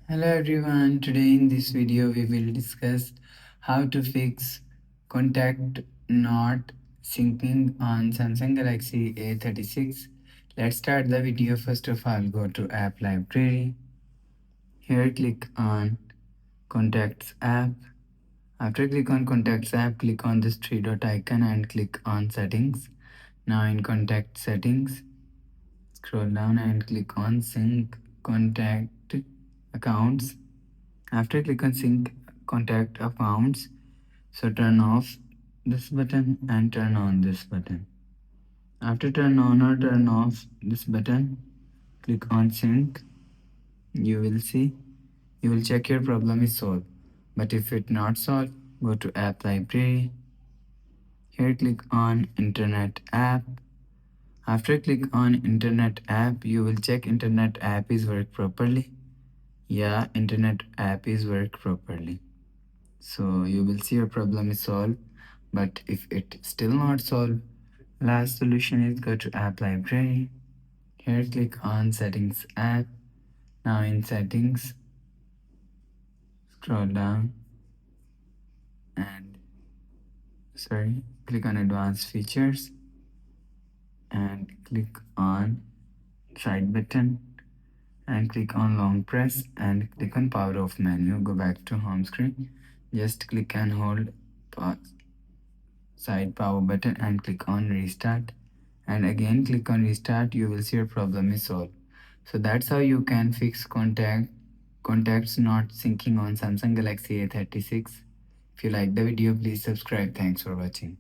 Hello everyone, today in this video we will discuss how to fix contact not syncing on Samsung Galaxy A36. Let's start the video. First of all, go to app library. Here click on contacts app. After click on contacts app, click on this three dot icon and click on settings. Now in contact settings, scroll down and click on sync contact accounts. After click on sync contact accounts, so turn off this button and turn on this button. After turn on or turn off this button, click on sync. You will see, you will check your problem is solved. But if it not solved, go to app library. Here click on internet app. After click on internet app, you will check internet app is work properly. Yeah, internet app is work properly. So you will see your problem is solved. But if it still not solved, last solution is go to app library. Here click on settings app. Now in settings, scroll down and click on advanced features and click on side button and click on long press and click on power off menu. Go back to home screen. Just click and hold side power button and click on restart, and again click on restart. You will see your problem is solved. So that's how you can fix contacts not syncing on Samsung Galaxy A36. If you like the video, please subscribe. Thanks for watching.